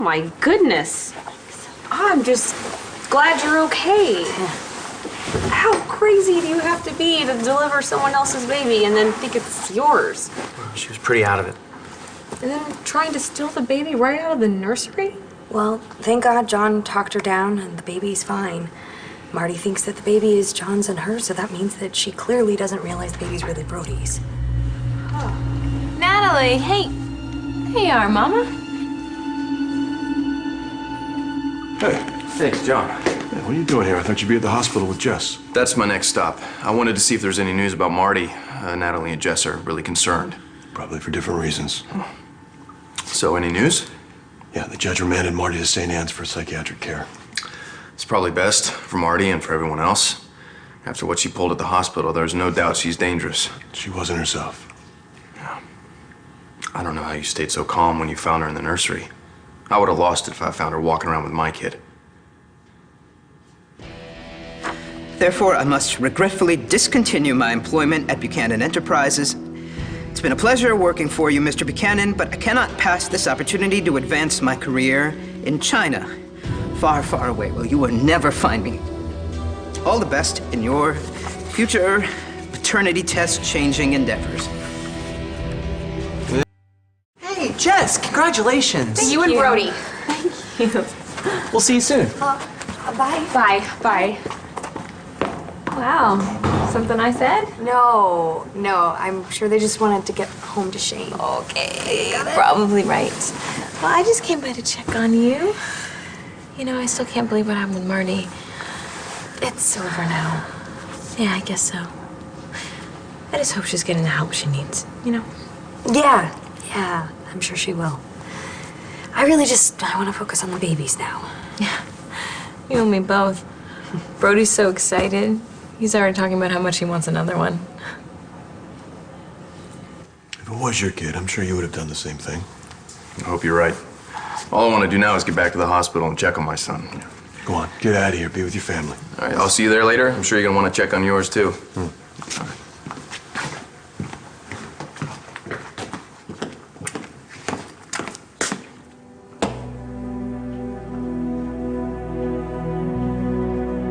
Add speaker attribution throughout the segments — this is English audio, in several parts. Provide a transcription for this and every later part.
Speaker 1: My goodness. I'm just glad you're okay. How crazy do you have to be to deliver someone else's baby and then think it's yours?
Speaker 2: She was pretty out of it.
Speaker 1: And then trying to steal the baby right out of the nursery?
Speaker 3: Well, thank God John talked her down and the baby's fine. Marty thinks that the baby is John's and hers, so that means that she clearly doesn't realize the baby's really Brody's.
Speaker 1: Huh.
Speaker 4: Natalie, hey. Here you are, Mama.
Speaker 5: Hey.
Speaker 2: Thanks, John.
Speaker 5: Hey, what are you doing here? I thought you'd be at the hospital with Jess.
Speaker 6: That's my next stop. I wanted to see if there's any news about Marty. Natalie and Jess are really concerned.
Speaker 5: Probably for different reasons.
Speaker 6: So, any news?
Speaker 5: Yeah, the judge remanded Marty to St. Anne's for psychiatric care.
Speaker 6: It's probably best for Marty and for everyone else. After what she pulled at the hospital, there's no doubt she's dangerous.
Speaker 5: She wasn't herself.
Speaker 6: Yeah. I don't know how you stayed so calm when you found her in the nursery. I would have lost it if I found her walking around with my kid.
Speaker 7: Therefore, I must regretfully discontinue my employment at Buchanan Enterprises. It's been a pleasure working for you, Mr. Buchanan, but I cannot pass this opportunity to advance my career in China. Far, far away, where you will never find me. All the best in your future paternity test-changing endeavors.
Speaker 2: Hey, Jess, congratulations.
Speaker 1: Thank you and Brody.
Speaker 4: Thank you.
Speaker 2: We'll see you soon.
Speaker 3: Bye.
Speaker 1: Bye. Bye.
Speaker 4: Wow. Something I said?
Speaker 3: No, I'm sure they just wanted to get home to Shane.
Speaker 4: Okay, probably right. Well, I just came by to check on you. You know, I still can't believe what happened with Marty. It's over now. Yeah, I guess so. I just hope she's getting the help she needs, you know?
Speaker 3: Yeah, I'm sure she will. I want to focus on the babies now.
Speaker 4: Yeah, you and me both. Brody's so excited. He's already talking about how much he wants another one.
Speaker 5: If it was your kid, I'm sure you would have done the same thing.
Speaker 6: I hope you're right. All I want to do now is get back to the hospital and check on my son.
Speaker 5: Go on, get out of here. Be with your family.
Speaker 6: All right, I'll see you there later. I'm sure you're going to want to check on yours, too.
Speaker 5: Hmm.
Speaker 6: All right.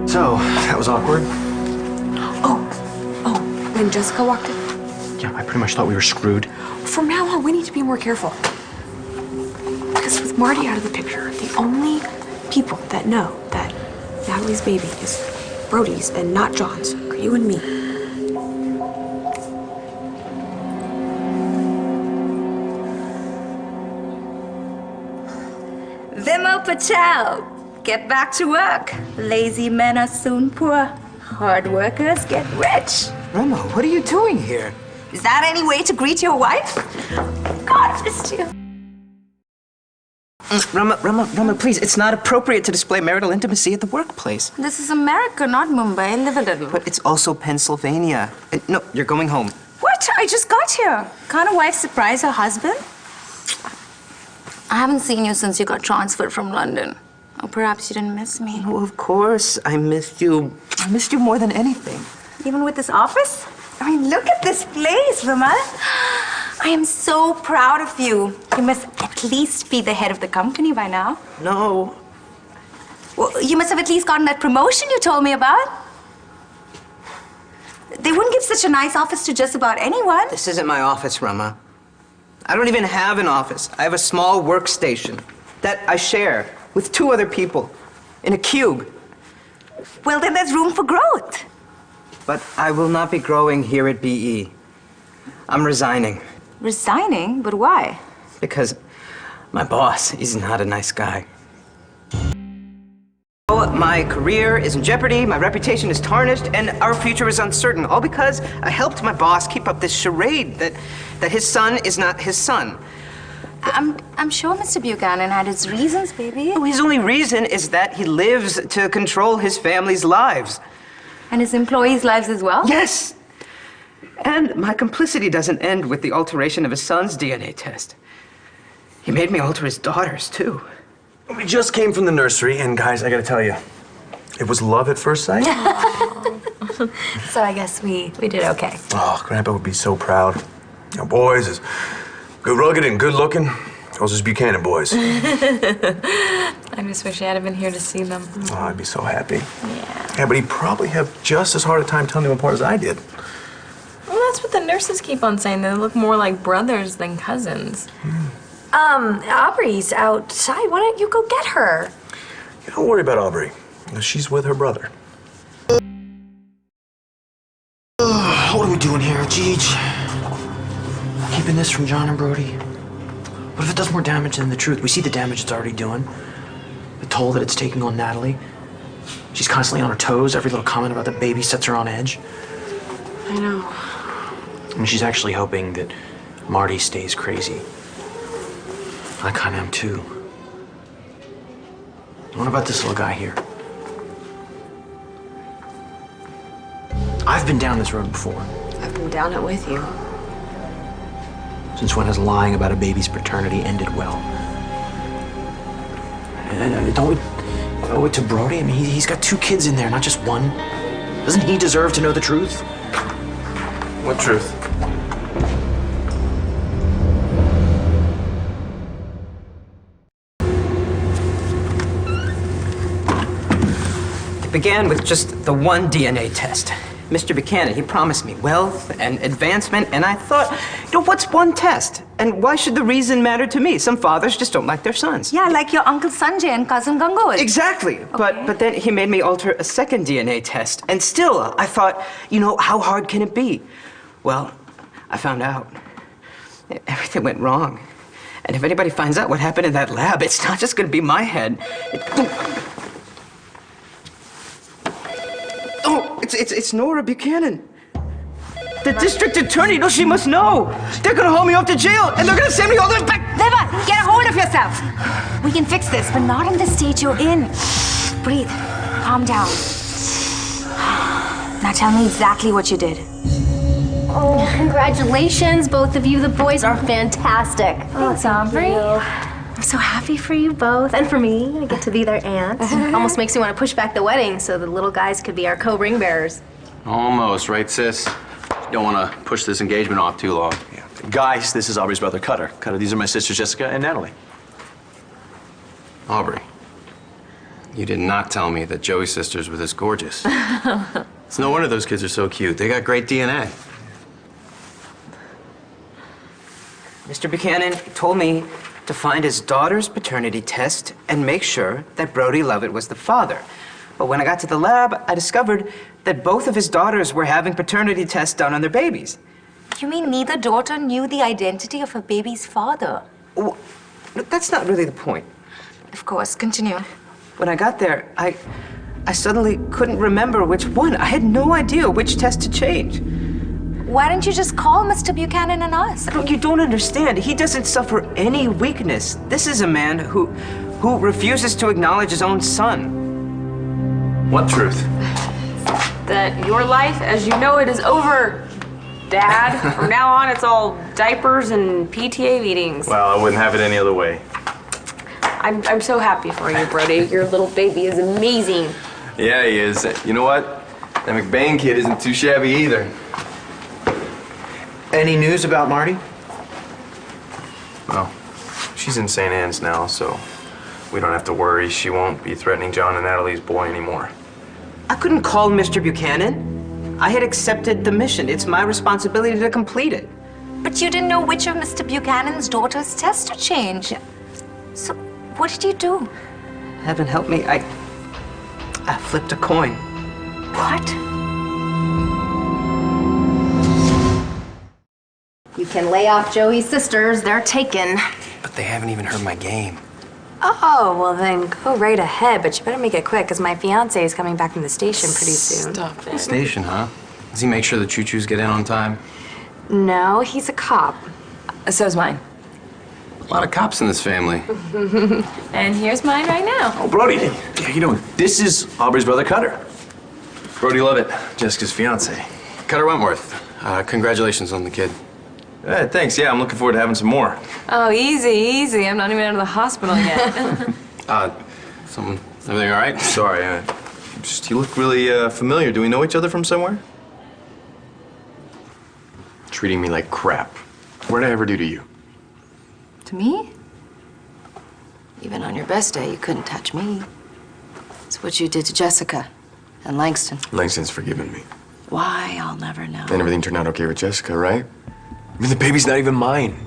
Speaker 2: So, that was awkward.
Speaker 3: Oh, when Jessica walked in.
Speaker 2: Yeah, I pretty much thought we were screwed.
Speaker 3: From now on, we need to be more careful. Because with Marty out of the picture, the only people that know that Natalie's baby is Brody's and not John's are you and me.
Speaker 8: Vimal Patel, get back to work. Lazy men are soon poor. Hard workers get rich.
Speaker 7: Rama, what are you doing here?
Speaker 8: Is that any way to greet your wife? God bless you.
Speaker 7: Rama, please, it's not appropriate to display marital intimacy at the workplace.
Speaker 8: This is America, not Mumbai. Live a little.
Speaker 7: But it's also Pennsylvania. No, you're going home.
Speaker 8: What? I just got here. Can't a wife surprise her husband? I haven't seen you since you got transferred from London. Or perhaps you didn't miss me.
Speaker 7: Oh, of course, I missed you. I missed you more than anything.
Speaker 8: Even with this office? I mean, look at this place, Vimal. I am so proud of you. You must at least be the head of the company by now.
Speaker 7: No.
Speaker 8: Well, you must have at least gotten that promotion you told me about. They wouldn't give such a nice office to just about anyone.
Speaker 7: This isn't my office, Rama. I don't even have an office. I have a small workstation that I share with 2 other people in a cube.
Speaker 8: Well, then there's room for growth.
Speaker 7: But I will not be growing here at BE. I'm resigning.
Speaker 8: Resigning? But why?
Speaker 7: Because my boss is not a nice guy. My career is in jeopardy, my reputation is tarnished, and our future is uncertain. All because I helped my boss keep up this charade that his son is not his son.
Speaker 8: I'm sure Mr. Buchanan had his reasons, baby.
Speaker 7: His only reason is that he lives to control his family's lives.
Speaker 8: And his employees' lives as well?
Speaker 7: Yes! And my complicity doesn't end with the alteration of his son's DNA test. He made me alter his daughter's, too.
Speaker 2: We just came from the nursery, and guys, I gotta tell you, it was love at first sight.
Speaker 3: So I guess we did okay.
Speaker 2: Oh, Grandpa would be so proud. You know, boys is good rugged and good looking. Those Buchanan boys.
Speaker 4: I just wish I had been here to see them.
Speaker 2: Oh, I'd be so happy.
Speaker 4: Yeah.
Speaker 2: Yeah, but he'd probably have just as hard a time telling them apart as I did.
Speaker 4: Well, that's what the nurses keep on saying. They look more like brothers than cousins.
Speaker 3: Aubrey's outside. Why don't you go get her?
Speaker 2: Don't worry about Aubrey. She's with her brother.
Speaker 6: What are we doing here, Gigi? Keeping this from John and Brody? What if it does more damage than the truth? We see the damage it's already doing. The toll that it's taking on Natalie. She's constantly on her toes. Every little comment about the baby sets her on edge.
Speaker 3: I know.
Speaker 6: I mean, she's actually hoping that Marty stays crazy. I kind of am too. What about this little guy here? I've been down this road before.
Speaker 3: I've been down it with you.
Speaker 6: Since when has lying about a baby's paternity ended well? And don't we owe it to Brody? I mean, he's got 2 kids in there, not just one. Doesn't he deserve to know the truth?
Speaker 2: What truth?
Speaker 7: It began with just the one DNA test. Mr. Buchanan, he promised me wealth and advancement, and I thought, what's one test? And why should the reason matter to me? Some fathers just don't like their sons.
Speaker 8: Yeah, like your Uncle Sanjay and Cousin Gangoy.
Speaker 7: Exactly.
Speaker 8: Okay.
Speaker 7: But then he made me alter a second DNA test, and still, I thought, how hard can it be? Well, I found out. Everything went wrong. And if anybody finds out what happened in that lab, it's not just going to be my head. It's Nora Buchanan. The district attorney, she must know. They're gonna haul me off to jail, and they're gonna send me all the way back.
Speaker 8: Deva, get a hold of yourself. We can fix this, but not in the state you're in. Breathe. Calm down. Now tell me exactly what you did.
Speaker 9: Oh, congratulations, both of you. The boys are fantastic.
Speaker 8: Thanks, Aubrey.
Speaker 9: I'm so happy for you both, and for me. I get to be their aunt. Almost makes me want to push back the wedding so the little guys could be our co-ring bearers.
Speaker 6: Almost, right, sis? Don't want to push this engagement off too long.
Speaker 2: Yeah. Guys, this is Aubrey's brother, Cutter. Cutter, these are my sisters, Jessica and Natalie.
Speaker 6: Aubrey, you did not tell me that Joey's sisters were this gorgeous. It's no wonder those kids are so cute. They got great DNA.
Speaker 7: Mr. Buchanan told me to find his daughter's paternity test and make sure that Brody Lovett was the father. But when I got to the lab, I discovered that both of his daughters were having paternity tests done on their babies.
Speaker 8: You mean neither daughter knew the identity of her baby's father?
Speaker 7: Well, that's not really the point.
Speaker 8: Of course, continue.
Speaker 7: When I got there, I suddenly couldn't remember which one. I had no idea which test to change.
Speaker 8: Why didn't you just call Mr. Buchanan and us?
Speaker 7: You don't understand. He doesn't suffer any weakness. This is a man who refuses to acknowledge his own son.
Speaker 2: What truth?
Speaker 1: That your life as you know it is over, Dad. From now on, it's all diapers and PTA meetings.
Speaker 2: Well, I wouldn't have it any other way.
Speaker 1: I'm so happy for you, Brody. Your little baby is amazing.
Speaker 6: Yeah, he is. You know what? That McBain kid isn't too shabby either. Any news about Marty? Well, she's in St. Anne's now, so we don't have to worry. She won't be threatening John and Natalie's boy anymore.
Speaker 7: I couldn't call Mr. Buchanan. I had accepted the mission. It's my responsibility to complete it.
Speaker 8: But you didn't know which of Mr. Buchanan's daughter's tests to change. So what did you do?
Speaker 7: Heaven help me, I flipped a coin.
Speaker 8: What?
Speaker 9: You can lay off Joey's sisters. They're taken.
Speaker 6: But they haven't even heard my game.
Speaker 3: Oh, well then go right ahead, but you better make it quick because my fiance is coming back from the station pretty soon.
Speaker 1: Stop it.
Speaker 6: Station, huh? Does he make sure the choo-choos get in on time?
Speaker 3: No, he's a cop.
Speaker 1: So's mine.
Speaker 6: A lot of cops in this family.
Speaker 4: And here's mine right now.
Speaker 2: Oh, Brody, how you doing? This is Aubrey's brother, Cutter.
Speaker 6: Brody Lovett, Jessica's fiance. Cutter Wentworth. Congratulations on the kid.
Speaker 2: Thanks. Yeah, I'm looking forward to having some more.
Speaker 4: Oh, easy, easy. I'm not even out of the hospital yet.
Speaker 6: Everything all right?
Speaker 2: Sorry, you look really familiar. Do we know each other from somewhere?
Speaker 6: Treating me like crap. What did I ever do to you?
Speaker 8: To me?
Speaker 10: Even on your best day, you couldn't touch me. It's what you did to Jessica and Langston.
Speaker 5: Langston's forgiven me.
Speaker 10: Why, I'll never know.
Speaker 5: And everything turned out okay with Jessica, right? I mean, the baby's not even mine.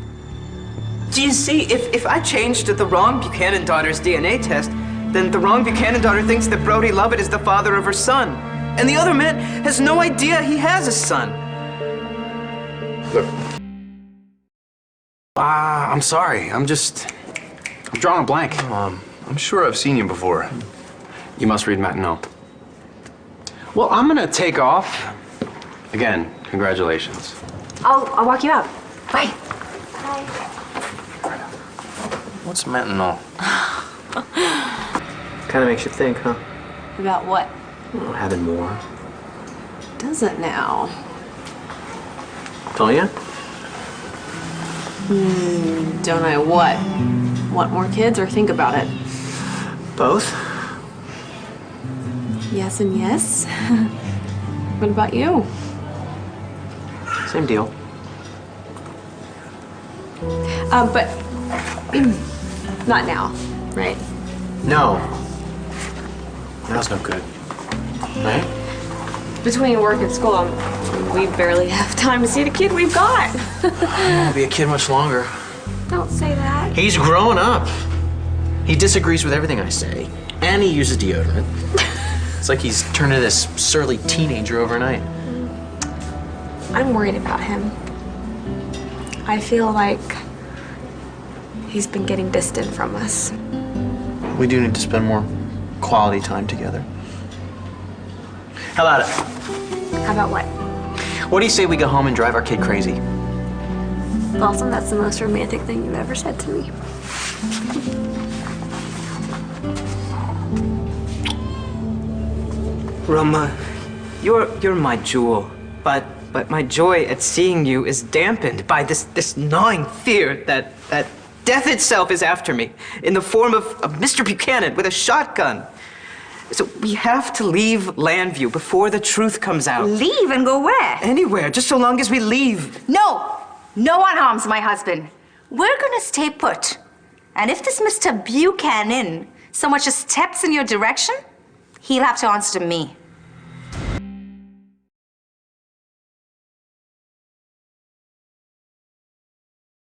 Speaker 7: Do you see, if I changed the wrong Buchanan daughter's DNA test, then the wrong Buchanan daughter thinks that Brody Lovett is the father of her son. And the other man has no idea he has a son.
Speaker 5: Look,
Speaker 6: I'm sorry. I'm drawing a blank.
Speaker 5: I'm sure I've seen you before.
Speaker 6: You must read Matt and know. Well, I'm gonna take off. Again, congratulations.
Speaker 3: I'll walk you out. Bye.
Speaker 6: What's Mentanol? Kind of makes you think, huh?
Speaker 1: About what?
Speaker 6: Well, having more.
Speaker 1: Does it now?
Speaker 6: Don't you?
Speaker 1: Don't I what? Want more kids or think about it?
Speaker 6: Both.
Speaker 1: Yes and yes. What about you?
Speaker 6: Same deal.
Speaker 1: But not now, right?
Speaker 6: No. Now's no good. Right?
Speaker 1: Between work and school, we barely have time to see the kid we've got.
Speaker 6: I won't be a kid much longer.
Speaker 1: Don't say that.
Speaker 6: He's grown up. He disagrees with everything I say, and he uses deodorant. It's like he's turned into this surly teenager overnight.
Speaker 1: I'm worried about him. I feel like he's been getting distant from us.
Speaker 6: We do need to spend more quality time together. How about it?
Speaker 1: How about what?
Speaker 6: What do you say we go home and drive our kid crazy?
Speaker 1: Blossom, that's the most romantic thing you've ever said to me.
Speaker 7: Roma, you're my jewel, but my joy at seeing you is dampened by this gnawing fear that death itself is after me in the form of Mr. Buchanan with a shotgun. So we have to leave Landview before the truth comes out.
Speaker 8: Leave and go where?
Speaker 7: Anywhere, just so long as we leave.
Speaker 8: No! No one harms my husband. We're gonna stay put. And if this Mr. Buchanan so much as steps in your direction, he'll have to answer to me.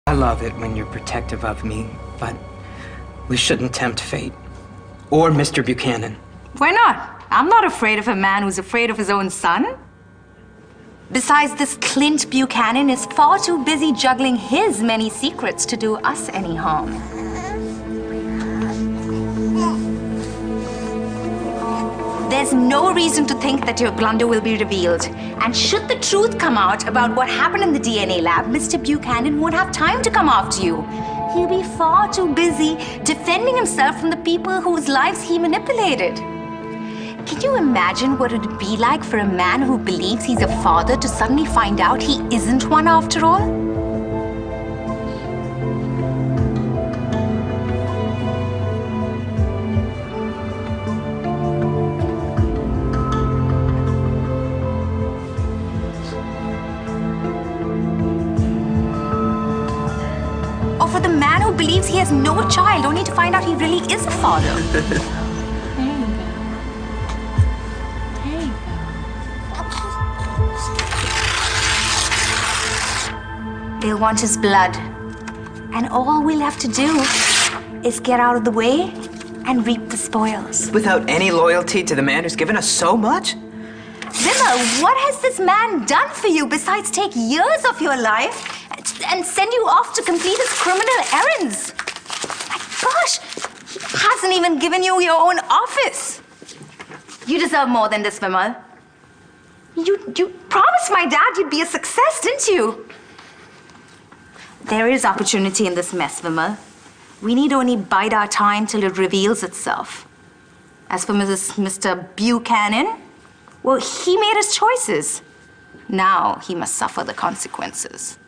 Speaker 7: I love it when you're protective of me, but we shouldn't tempt fate. Or Mr. Buchanan.
Speaker 8: Why not? I'm not afraid of a man who's afraid of his own son. Besides, this Clint Buchanan is far too busy juggling his many secrets to do us any harm. There's no reason to think that your blunder will be revealed. And should the truth come out about what happened in the DNA lab, Mr. Buchanan won't have time to come after you. He'll be far too busy defending himself from the people whose lives he manipulated. Can you imagine what it would be like for a man who believes he's a father to suddenly find out he isn't one after all? Or for the man who believes he has no child only to find out he really is a father? They'll want his blood. And all we'll have to do is get out of the way and reap the spoils.
Speaker 7: Without any loyalty to the man who's given us so much?
Speaker 8: Wimmer, what has this man done for you besides take years of your life and send you off to complete his criminal errands? My gosh, he hasn't even given you your own office. You deserve more than this, Wimmer. You promised my dad you'd be a success, didn't you? There is opportunity in this mess, Wimmer. We need only bide our time till it reveals itself. As for Mr. Buchanan, well, he made his choices. Now he must suffer the consequences.